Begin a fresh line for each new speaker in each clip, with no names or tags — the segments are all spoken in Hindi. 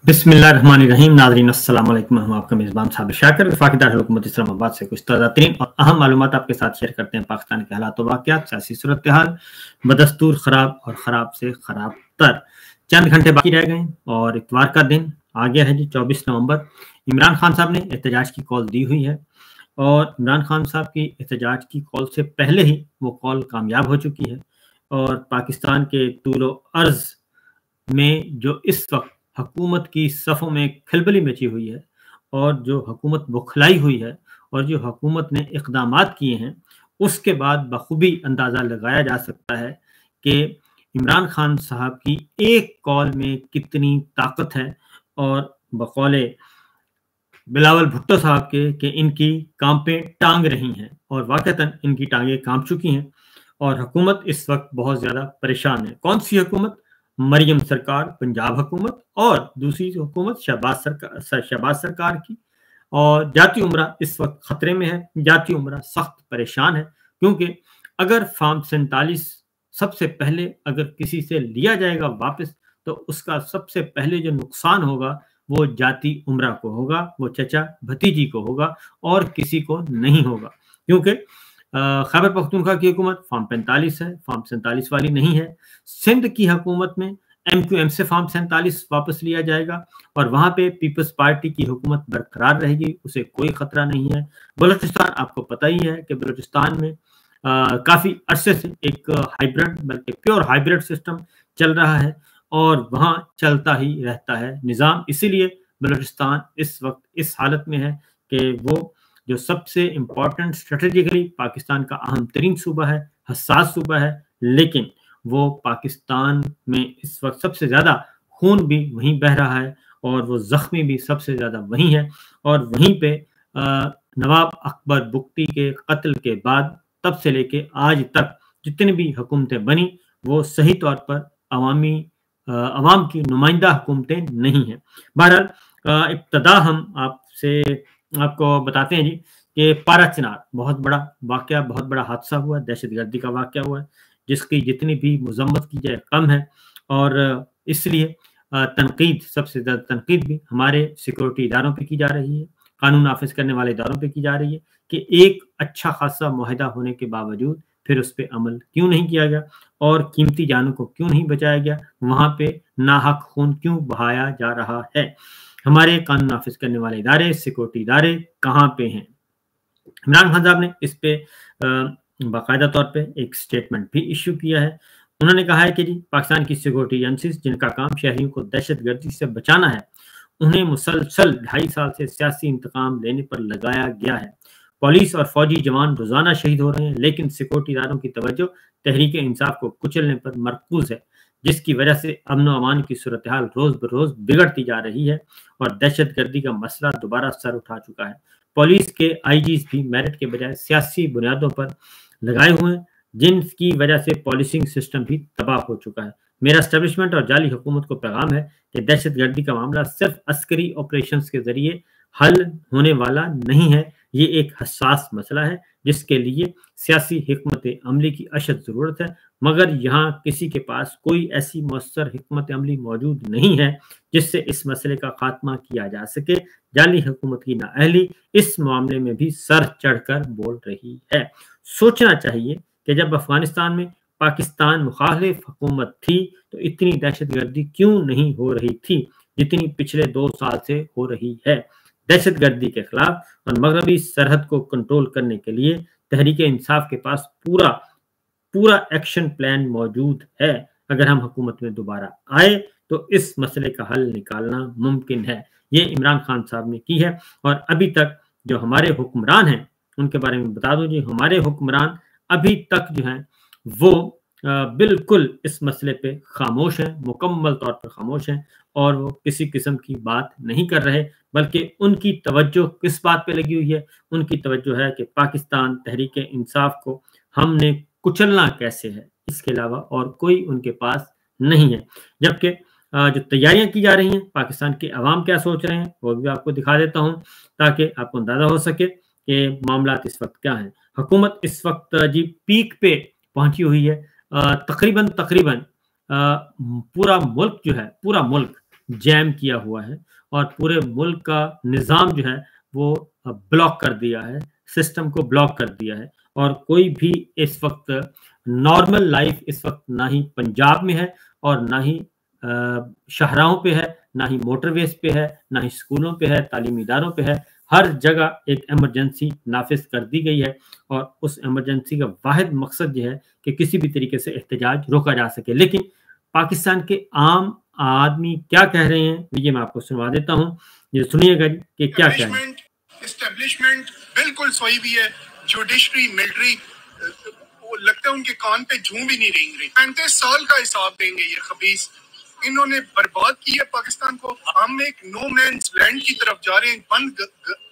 बिस्मिल्लाहिर्रहमानिर्रहीम। नाज़रीन अस्सलाम वालेकुम। हम आपका मेज़बान साबिर शाकिर वफाकी दारुल हुकूमत इस्लामाबाद से कुछ ताज़ा तरीन और अहम मालूमात आपके साथ शेयर करते हैं। पाकिस्तान के हालात व वाक़यात, सियासी सूरत हाल, बदस्तूर ख़राब और ख़राब से ख़राब तर। चंद घंटे बाकी रह गए और इतवार का दिन आ गया है जी, 24 नवंबर। इमरान खान साहब ने एहतजाज की कॉल दी हुई है और इमरान खान साहब की एहतजाज की कॉल से पहले ही वो कॉल कामयाब हो चुकी है और पाकिस्तान के तूलो अर्ज़ में जो इस वक्त हुकूमत की सफ़ों में खलबली मची हुई है और जो हुकूमत बौखलाई हुई है और जो हुकूमत ने इक़दामात किए हैं, उसके बाद बखूबी अंदाज़ा लगाया जा सकता है कि इमरान खान साहब की एक कॉल में कितनी ताकत है। और बकौले बिलावल भुट्टो साहब के कि इनकी कांपें टांग रही हैं और वाक़तन इनकी टांगें कांप चुकी हैं और हुकूमत इस वक्त बहुत ज़्यादा परेशान है। कौन सी हुकूमत? मरियम सरकार पंजाब हुकूमत और दूसरी हुकूमत शहबाज सरकार की। और जाती उमरा इस वक्त खतरे में है। जाती उमरा सख्त परेशान है क्योंकि अगर फार्म 47 सबसे पहले अगर किसी से लिया जाएगा वापस, तो उसका सबसे पहले जो नुकसान होगा वो जाती उमरा को होगा, वो चचा भतीजी को होगा और किसी को नहीं होगा। क्योंकि खैबर पख्तूनख्वा की हुकूमत फार्म 45 है, फार्म 47 वाली नहीं है। सिंध की हुकूमत में MQM से फार्म 47 वापस लिया जाएगा और वहां पे पीपल्स पार्टी की हुकूमत बरकरार रहेगी, उसे कोई खतरा नहीं है। बलूचिस्तान आपको पता ही है कि बलूचिस्तान में काफी अरसे से एक हाइब्रिड बल्कि प्योर हाइब्रिड सिस्टम चल रहा है और वहां चलता ही रहता है निज़ाम। इसीलिए बलूचिस्तान इस वक्त इस हालत में है कि वो जो सबसे इम्पोर्टेंट स्ट्रेटेजिकली पाकिस्तान का अहम तरीन सूबा है, हसास सूबा है, लेकिन वो पाकिस्तान में इस वक्त सबसे ज़्यादा खून भी वहीं बह रहा है और वो ज़ख्मी भी सबसे ज़्यादा वहीं है। और वहीं पे नवाब अकबर बुगटी के कत्ल के बाद तब से लेके आज तक जितनी भी हुकूमतें बनी वो सही तौर पर अवाम की नुमाइंदा हुकूमतें नहीं हैं। बहरहाल इब्तदा हम आपको बताते हैं जी कि पारा चिनार बहुत बड़ा वाक़या, बहुत बड़ा हादसा हुआ, दहशतगर्दी का वाक़या हुआ है जिसकी जितनी भी मज़म्मत की जाए कम है। और इसलिए तनकीद, सबसे ज़्यादा तनकीद भी हमारे सिक्योरिटी इदारों पे की जा रही है, कानून नाफिज करने वाले इदारों पे की जा रही है कि एक अच्छा खासा मुआहदा होने के बावजूद फिर उस पर अमल क्यों नहीं किया गया और कीमती जानों को क्यों नहीं बचाया गया, वहाँ पे नाहक खून क्यों बहाया जा रहा है। हमारे कानून नाफिज करने वाले इदारे, सिक्योरिटी इदारे कहाँ पे हैं? इमरान खान साहब ने इस पे बाकायदा तौर पे एक स्टेटमेंट भी इश्यू किया है। उन्होंने कहा है कि जी पाकिस्तान की सिक्योरिटी एजेंसीज जिनका काम शहरियों को दहशतगर्दी से बचाना है, उन्हें मुसलसल 2.5 साल से सियासी इंतकाम लेने पर लगाया गया है। पुलिस और फौजी जवान रोजाना शहीद हो रहे हैं, लेकिन सिक्योरिटी इदारों की तवज्जो तहरीक इंसाफ को कुचलने पर मरकूज है, जिसकी वजह से अमन अमान की सूरत हाल रोज बरोज बिगड़ती जा रही है और दहशतगर्दी का मसला दोबारा सर उठा चुका है। पुलिस के आईजीज भी मेरिट के बजाय सियासी बुनियादों पर लगाए हुए हैं, जिनकी वजह से पॉलिसिंग सिस्टम भी तबाह हो चुका है। मेरा एस्टेब्लिशमेंट और जाली हुकूमत को पैगाम है कि दहशतगर्दी का मामला सिर्फ अस्करी ऑपरेशन के जरिए हल होने वाला नहीं है। ये एक हसास मसला है जिसके लिए सियासी हिकमत अमली की अशद ज़रूरत है, मगर यहाँ किसी के पास कोई ऐसी मौसर हिकमत अमली मौजूद नहीं है जिससे इस मसले का खात्मा किया जा सके। जाली हुकूमत की नाअहली इस मामले में भी सर चढ़कर बोल रही है। सोचना चाहिए कि जब अफगानिस्तान में पाकिस्तान मुखालिफ हुकूमत थी तो इतनी दहशतगर्दी क्यों नहीं हो रही थी जितनी पिछले 2 साल से हो रही है। दहशतगर्दी के खिलाफ और मगरबी सरहद को कंट्रोल करने के लिए तहरीक इंसाफ के पास पूरा एक्शन प्लान मौजूद है। अगर हम हुकूमत में दोबारा आए तो इस मसले का हल निकालना मुमकिन है। ये इमरान खान साहब ने की है। और अभी तक जो हमारे हुक्मरान हैं उनके बारे में बता दूं जी, हमारे हुक्मरान अभी तक जो हैं वो बिल्कुल इस मसले पे खामोश हैं, मुकम्मल तौर पर खामोश हैं और वो किसी किस्म की बात नहीं कर रहे, बल्कि उनकी तवज्जो किस बात पे लगी हुई है? उनकी तवज्जो है कि पाकिस्तान तहरीक इंसाफ को हमने कुचलना कैसे है, इसके अलावा और कोई उनके पास नहीं है। जबकि जो तैयारियां की जा रही हैं, पाकिस्तान के अवाम क्या सोच रहे हैं वो भी आपको दिखा देता हूं ताकि आपको अंदाजा हो सके कि मामला इस वक्त क्या है। हुकूमत इस वक्त जी पीक पे पहुंची हुई है। तकरीबन पूरा मुल्क जो है, पूरा मुल्क जैम किया हुआ है और पूरे मुल्क का निज़ाम जो है वो ब्लॉक कर दिया है, सिस्टम को ब्लॉक कर दिया है और कोई भी इस वक्त नॉर्मल लाइफ इस वक्त ना ही पंजाब में है और ना ही शाहराहों पे है, ना ही मोटरवेज पे है, ना ही स्कूलों पे है, तालीमी इदारों पे है। हर जगह एक इमरजेंसी नाफिज कर दी गई है और उस इमरजेंसी का वाहिद मकसद ये है कि किसी भी तरीके से एहतजाज रोका जा सके। लेकिन पाकिस्तान के आम आदमी क्या कह रहे हैं ये मैं आपको सुनवा देता हूँ, ये सुनिएगा कि क्या कह रहे हैं।
एस्टेब्लिशमेंट बिल्कुल सोई भी है, जुडिशरी मिलिट्री लगता है उनके कान पे झूम भी नहीं रही। 35 साल का हिसाब देंगे ये खबीस, इन्होंने बर्बाद किया पाकिस्तान को। हम एक नो मैन्स लैंड की तरफ जा रहे हैं, बंद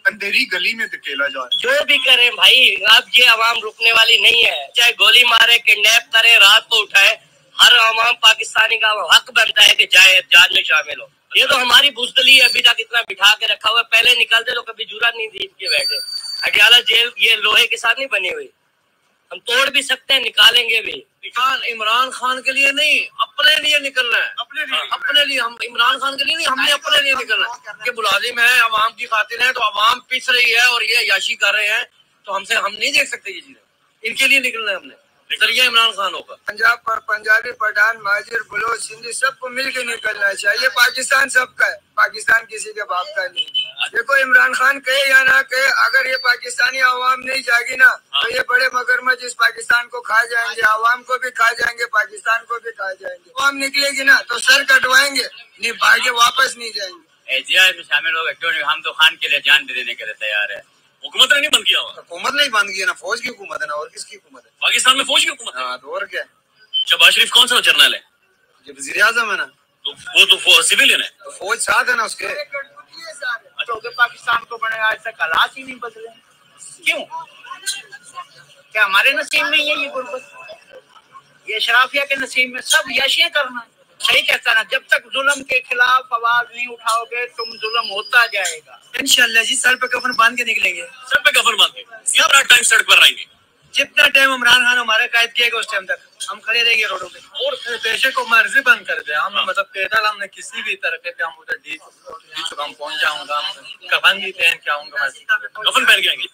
अंधेरी गली में धकेला जा रहा है।
जो भी करें भाई, अब ये आवाम रुकने वाली नहीं है, चाहे गोली मारे, किडनैप करे, रात को उठाए, हर आवाम पाकिस्तानी का हक बनता है कि जाए जहाज में शामिल हो। ये तो हमारी बुजदली है, अभी तक इतना बिठा के रखा हुआ है, पहले निकलते तो कभी जुरा नहीं जीत के बैठे। अटियाला जेल ये लोहे के साथ नहीं बनी हुई, हम तोड़ भी सकते हैं, निकालेंगे भी। इमरान खान के लिए नहीं, अपने लिए निकलना है, अपने लिए। हम इमरान खान के लिए नहीं, हमने अपने लिए निकलना है कि मुलाजिम है, अवाम की खातिर है, तो अवाम पिस रही है और ये याशी कर रहे हैं, तो हमसे हम नहीं देख सकते ये चीजें। इनके लिए निकलना है हमने, जरिए इमरान खान होगा। पंजाब पर पंजाबी, पठान, महाजिर, बलोच, सिंधी सबको मिलकर निकलना चाहिए। पाकिस्तान सबका है, पाकिस्तान किसी के बाप का नहीं। देखो इमरान खान कहे या ना कहे, अगर ये पाकिस्तानी आवाम नहीं जागी ना तो ये बड़े मगरमच्छ इस पाकिस्तान को खा जाएंगे, आवाम को भी खा जाएंगे, पाकिस्तान को भी खा जाएंगे। आवाम निकलेगी ना तो सर कटवाएंगे, नहीं भागे वापस नहीं जाएंगे। एजीआई में शामिल होगा क्यों नहीं? हम तो खान के लिए जान देने के लिए तैयार है। हुकूमत ने नहीं बंद किया, हुकूमत नहीं बंद किया ना, फौज की हुकूमत है ना, और किसकी हुकूमत है? पाकिस्तान में फौज की हुकूमत है। तो और क्या? शहबाज शरीफ कौन सा जर्नल है? जो वज़ीर आज़म है ना, तो वो तो सिविलियन है, तो फौज साथ है ना उसके। तो पाकिस्तान को बने आज तक हालात ही नहीं बदले, क्यों? क्या हमारे नसीब में ये गुर्बत, ये शराफिया के नसीब में सब याशियां करना? सही कहता ना, जब तक जुल्म के खिलाफ आवाज नहीं उठाओगे तुम जुल्म होता जाएगा। इंशाल्लाह जी सर पे कफन बांध के निकलेंगे, सर पे कफन बांध के या टाइम सड़क पर रहेंगे। जितना टाइम इमरान खान हमारे कैद किएगा उस टाइम तक हम खड़े रहेंगे रोडों पे। और पेशे को मर्जी बंद कर दे, हम मतलब पैदल हमने किसी भी तरह पे हम उधर डी चुका, हम पहुंच जाऊंगा, कफन भी पहन के आऊंगा, कफन पहन के आएंगे।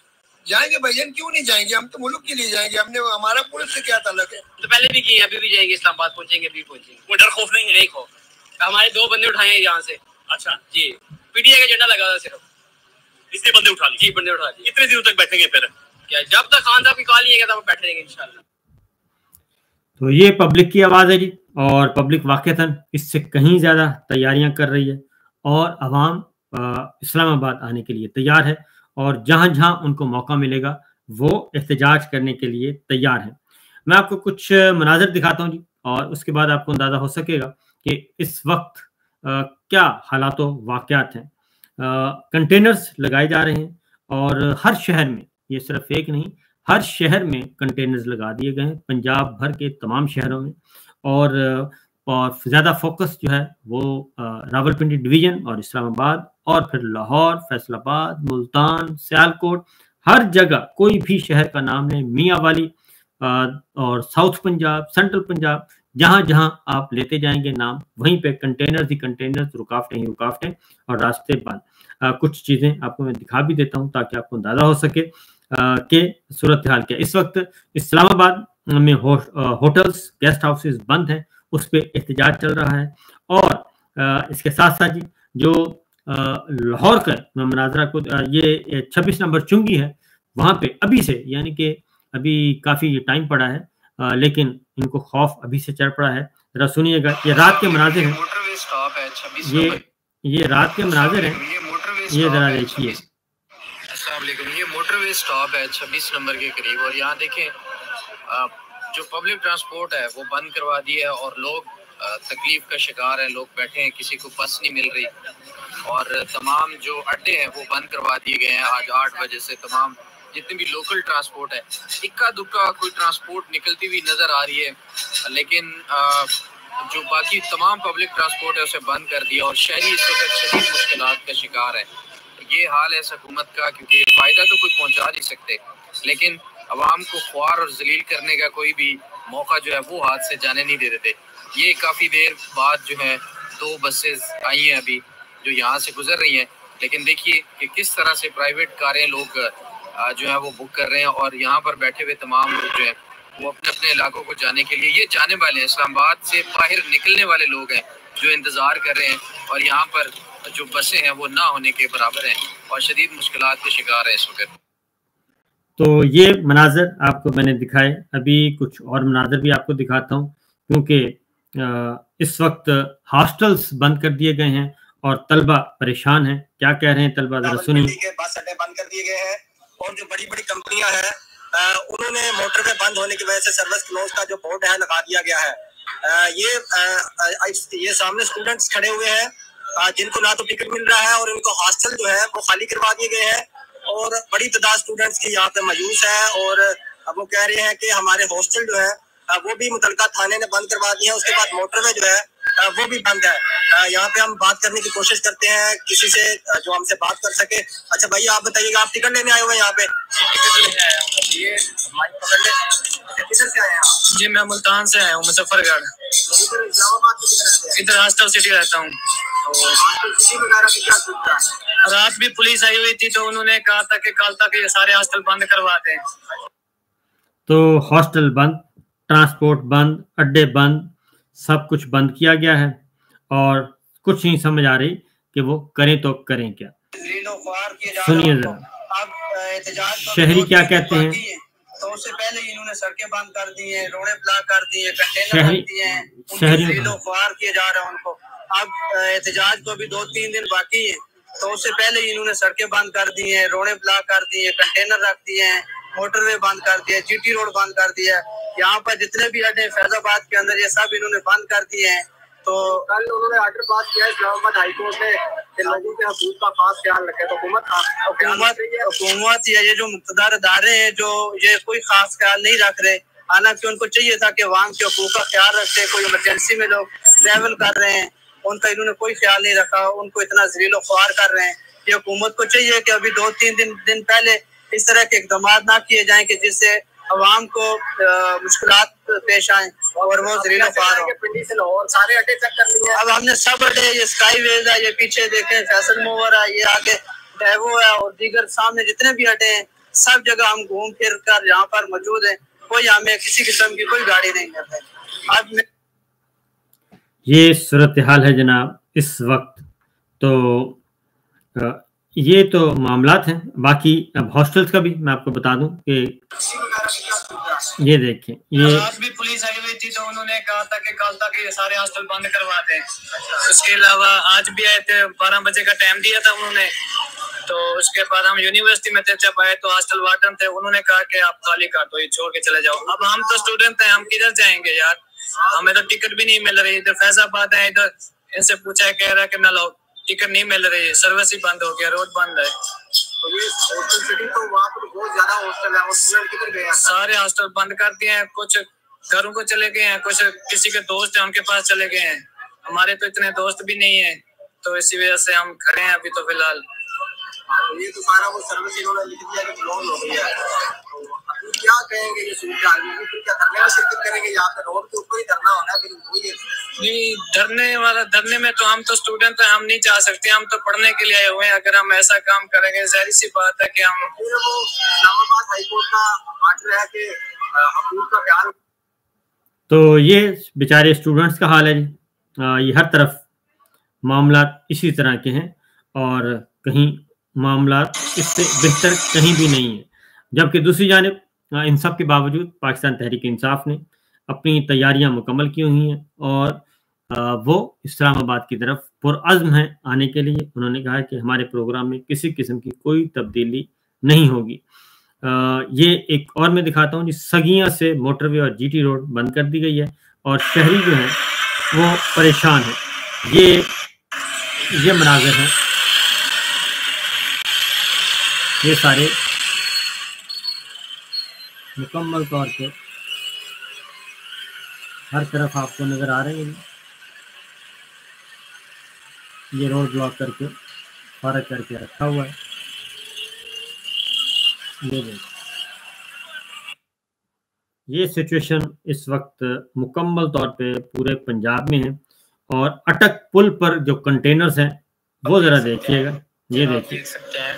जाएंगे भैया, क्यों नहीं जाएंगे? हम तो मुल्क के लिए जाएंगे, हमने हमारा पुलिस से क्या ताल्लुक है? तो पहले भी किए, अभी भी जाएंगे, इस्लामाबाद पहुंचेंगे, अभी पहुंचेंगे। कोई डर खौफ नहीं है? नहीं खौफ। हमारे 2 बंदे उठाए यहाँ से। अच्छा जी, पीटीआई का झंडा लगा था सिर्फ, इसलिए बंदे उठा लिए। जी बंदे उठा लिए। कितने दिनों तक बैठेंगे फिर? क्या जब तक खान साहब की कॉल नहीं है तब बैठे रहेंगे इंशाल्लाह।
तो ये पब्लिक की आवाज है जी, और पब्लिक वाकईतन इससे कहीं ज्यादा तैयारियां कर रही है और अवाम इस्लामाबाद आने के लिए तैयार है और जहां जहां उनको मौका मिलेगा वो एहतजाज करने के लिए तैयार है। मैं आपको कुछ मनाजर दिखाता हूं जी और उसके बाद आपको अंदाजा हो सकेगा कि इस वक्त क्या हालात वाकयात हैं। कंटेनर्स लगाए जा रहे हैं और हर शहर में, ये सिर्फ एक नहीं, हर शहर में कंटेनर्स लगा दिए गए हैं, पंजाब भर के तमाम शहरों में। और ज़्यादा फोकस जो है वो रावलपिंडी डिवीज़न और इस्लामाबाद और फिर लाहौर, फैसलाबाद, मुल्तान, सियालकोट, हर जगह कोई भी शहर का नाम लें, मियांवाली और साउथ पंजाब, सेंट्रल पंजाब, जहां जहां आप लेते जाएंगे नाम, वहीं पे कंटेनर्स ही कंटेनर्स, रुकावटें ही रुकावटें और रास्ते बंद। कुछ चीज़ें आपको मैं दिखा भी देता हूं ताकि आपको अंदाजा हो सके कि सूरत हाल क्या। इस वक्त इस्लामाबाद में होटल्स, गेस्ट हाउसेस बंद हैं, उस पर एहतजाज चल रहा है। और इसके साथ साथ जी जो लाहौर का मनाजरा को, ये 26 नंबर चुंगी है, वहाँ पे अभी से, यानी कि अभी काफ़ी टाइम पड़ा है, लेकिन इनको खौफ अभी से चढ़ पड़ा है। जरा सुनिएगा, ये रात के मनाजिर हैं, ये रात के मनाजिर हैं, ये जरा देखिए।
ये मोटरवे स्टॉप है 26 नंबर के करीब, और यहाँ देखें जो पब्लिक ट्रांसपोर्ट है वो बंद करवा दिया है और लोग तकलीफ का शिकार है, लोग बैठे हैं, किसी को बस नहीं मिल रही और तमाम जो अड्डे हैं वो बंद करवा दिए गए हैं। आज 8 बजे से तमाम जितनी भी लोकल ट्रांसपोर्ट है, इक्का दुक्का कोई ट्रांसपोर्ट निकलती हुई नज़र आ रही है, लेकिन जो बाकी तमाम पब्लिक ट्रांसपोर्ट है उसे बंद कर दिया और शहरी इस वक्त शदीद मुश्किलात का शिकार है। ये हाल है इस हुकूमत का, क्योंकि फ़ायदा तो कोई पहुंचा नहीं सकते, लेकिन अवाम को ख्वार और जलील करने का कोई भी मौका जो है वो हाथ से जाने नहीं दे देते। ये काफ़ी देर बाद जो है 2 बसेस आई हैं अभी जो यहाँ से गुजर रही हैं, लेकिन देखिए कि किस तरह से प्राइवेट कारें लोग जो है वो बुक कर रहे हैं और यहाँ पर बैठे हुए तमाम लोग जो है वो अपने अपने इलाकों को जाने के लिए, ये जाने वाले हैं इस्लामाबाद से बाहर निकलने वाले लोग हैं जो इंतज़ार कर रहे हैं, और यहाँ पर जो बसें हैं वो ना होने के बराबर हैं और शदीद मुश्किलात के शिकार हैं इस वक्त।
तो ये मनाजर आपको मैंने दिखाए, अभी कुछ और मनाजर भी आपको दिखाता हूँ, क्योंकि इस वक्त हॉस्टल्स बंद कर दिए गए हैं और तलबा परेशान हैं। क्या कह रहे हैं तलबा, जरा सुनिए।
बस अड्डे बंद कर दिए गए हैं और जो बड़ी बड़ी कंपनियां हैं उन्होंने मोटरवे बंद होने की वजह से सर्विस क्लोज का जो बोर्ड है लगा दिया गया है। ये सामने स्टूडेंट्स खड़े हुए हैं जिनको ना तो टिकट मिल रहा है और इनको हॉस्टल जो है वो खाली करवा दिए गए हैं और बड़ी तादाद स्टूडेंट्स की यहाँ पे मौजूद है और अब वो कह रहे हैं कि हमारे हॉस्टल जो है वो भी मुतलका थाने ने बंद करवा दिए हैं। उसके बाद मोटरवे जो है वो भी बंद है। यहाँ पे हम बात करने की कोशिश करते हैं किसी से जो हमसे बात कर सके। अच्छा भाई आप बताइएगा, आप टिकट लेने आए हुए हैं यहाँ पे? टिकट लेने आया हूँ। ये माइक पकड़ ले। किधर से आए हैं आप?
जी मैं मुल्तान से आया हूँ, मुजफ्फरगढ़।
इधर इस्लामाबाद से किधर रहते हैं?
इधर हॉस्टल सिटी रहता हूँ।
हॉस्टल सिटी वगैरह की क्या सूचना है?
रात भी पुलिस आई हुई थी तो उन्होंने कहा था कि कल तक ये सारे हॉस्टल बंद करवा दें।
तो हॉस्टल बंद, ट्रांसपोर्ट बंद, अड्डे बंद, सब कुछ बंद किया गया है और कुछ नहीं समझ आ रही कि वो करें तो करें क्या। सुनिए जरा शहरी क्या कहते हैं।
तो उससे पहले इन्होंने सड़कें बंद कर दी हैं, रोडें ब्लॉक कर दी हैं, कंटेनर रख दिए हैं, शहरी ख्वार किए जा रहे हैं उनको। अब एहतजाज को भी 2-3 दिन बाकी है तो उससे पहले इन्होंने सड़कें बंद कर दी हैं, रोडें ब्लॉक कर दी हैं, कंटेनर रख दिए हैं, मोटरवे बंद कर दिया, जीटी रोड बंद कर दिया। यहाँ पर जितने भी अड्डे फैजाबाद के अंदर ये सब इन्होंने बंद कर दिए हैं। तो कल उन्होंने ऑर्डर पास किया इस्लामाबाद हाई कोर्ट में कि लोगों के हकूक का खास ख्याल रखे। तो हुकूमत या ये जो मुक़्तदार इदारे हैं जो ये कोई खास ख्याल नहीं रख रहे, हालांकि उनको चाहिए था कि वहाँ के हकूक का ख्याल रखते। कोई इमरजेंसी में लोग ट्रैवल कर रहे हैं उनका इन्होंने कोई ख्याल नहीं रखा, उनको इतना ज़लील ख्वार कर रहे हैं। ये हुकूमत को चाहिए कि अभी 2-3 दिन पहले इस तरह के इक़दाम ना किए जाएं कि जिससे अवाम को मुश्किलात पेश आए और वो ज़लील ख्वार हो। पिंडी से लाहौर सारे अड्डे चेक कर लिए। अब हमने सब अड्डे, ये स्काईवेज है, ये पीछे देखें फैसल मूवर है, ये आगे डेवो है और दीगर सामने जितने भी अड्डे हैं सब जगह हम घूम फिर कर यहाँ पर मौजूद है। कोई हमें किसी किस्म की कोई गाड़ी नहीं मिल रही। अब
ये सूरत हाल है जनाब इस वक्त। तो ये तो मामलात हैं। बाकी अब हॉस्टल्स का भी मैं आपको बता दूं कि ये देखें, ये
रात भी पुलिस आई हुई थी तो उन्होंने कहा था कि कल तक ये सारे हॉस्टल बंद करवा दें। उसके अलावा आज भी आए थे, 12 बजे का टाइम दिया था उन्होंने। तो उसके बाद हम यूनिवर्सिटी में थे, जब आए तो हॉस्टल वार्डन थे, उन्होंने कहा कि आप खाली कर दो, ये छोड़ के चले जाओ। अब हम तो स्टूडेंट हैं, हम किधर जाएंगे यार, हमें तो टिकट भी नहीं मिल रही। इधर फैजाबाद है, इधर इनसे पूछा है, कह रहा है कि ना लो टिकट नहीं मिल रही है, सर्विस ही बंद हो गया, रोड बंद है।
तो ये हॉस्टल सिटी तो वहाँ पर बहुत ज्यादा हॉस्टल है, स्टूडेंट किधर गए हैं?
सारे हॉस्टल बंद कर दिए हैं, कुछ घरों को चले गए हैं, कुछ किसी के दोस्त हैं उनके पास चले गए हैं। हमारे तो इतने दोस्त भी नहीं है, तो इसी वजह से हम खड़े हैं अभी तो फिलहाल।
ये तो सारा वो सर्विस इन्होंने लिख दिया कि क्लोज हो गई है। तो क्या कहेंगे ये सूरत हाल में, फिर क्या धरने में शिरकत करेंगे? यहाँ पे रोड के ऊपर ही धरना होना है फिर वही
नहीं, धरने में तो हम तो स्टूडेंट हैं, हम नहीं जा सकते, हम तो पढ़ने के लिए आए हुए हैं। अगर हम ऐसा काम करेंगे जाहिर सी बात है कि हम
फिर वो इस्लामाबाद हाई कोर्ट का आर्डर है कि हकूक का ख्याल।
तो ये बेचारे स्टूडेंट्स का हाल है जी। ये हर तरफ मामला इसी तरह के हैं और कहीं मामला इससे बेहतर कहीं भी नहीं है। जबकि दूसरी जानिब इन सब के बावजूद पाकिस्तान तहरीक इंसाफ ने अपनी तैयारियां मुकम्मल की हुई हैं और वो इस्लामाबाद की तरफ पुरअज़्म हैं आने के लिए। उन्होंने कहा कि हमारे प्रोग्राम में किसी किस्म की कोई तब्दीली नहीं होगी। ये एक और मैं दिखाता हूँ जी, सगियाँ से मोटरवे और जीटी रोड बंद कर दी गई है और शहरी जो हैं वो परेशान है। ये मनाज़र हैं, ये सारे मुकम्मल तौर पे हर तरफ आपको नजर आ रहे हैं। ये रोड ब्लॉक करके फारग करके रखा हुआ है। ये सिचुएशन इस वक्त मुकम्मल तौर पे पूरे पंजाब में है और अटक पुल पर जो कंटेनर्स हैं वो जरा देखिएगा, ये देखिए,
देख सकते हैं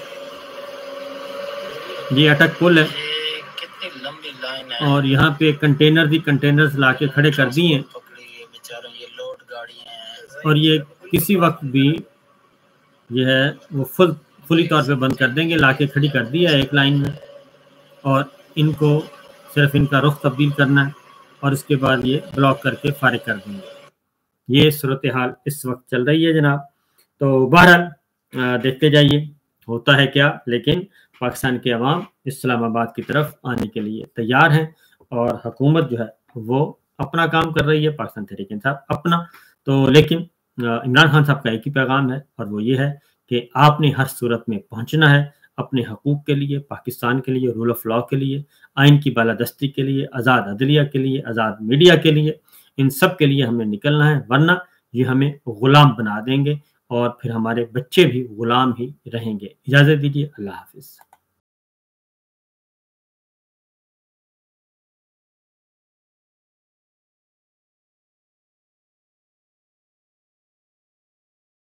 ये अटक पुल है
ये कितनी लंबी लाइन है
और यहाँ पे कंटेनर ही कंटेनर्स लाके खड़े कर दिए
पकड़ी बेचारों, ये लोड गाड़ी है
और ये किसी वक्त भी जो है वो फुली तौर पे बंद कर देंगे, लाके खड़ी कर दिया है एक लाइन में और इनको सिर्फ इनका रुख तब्दील करना है और उसके बाद ये ब्लॉक करके फारिग कर देंगे। ये सूरत हाल इस वक्त चल रही है जनाब। तो बहरहाल देखते जाइए होता है क्या, लेकिन पाकिस्तान के अवाम इस्लामाबाद की तरफ आने के लिए तैयार हैं और हुकूमत जो है वो अपना काम कर रही है, पाकिस्तान तहरीक इंसाफ अपना। तो लेकिन इमरान खान साहब का एक ही पैगाम है और वो ये है कि आपने हर सूरत में पहुंचना है अपने हकूक़ के लिए, पाकिस्तान के लिए, रूल ऑफ लॉ के लिए, आइन की बालादस्ती के लिए, आज़ाद अदलिया के लिए, आज़ाद मीडिया के लिए, इन सब के लिए हमें निकलना है, वरना ये हमें गुलाम बना देंगे और फिर हमारे बच्चे भी गुलाम ही रहेंगे। इजाज़त दीजिए, अल्लाह हाफिज़।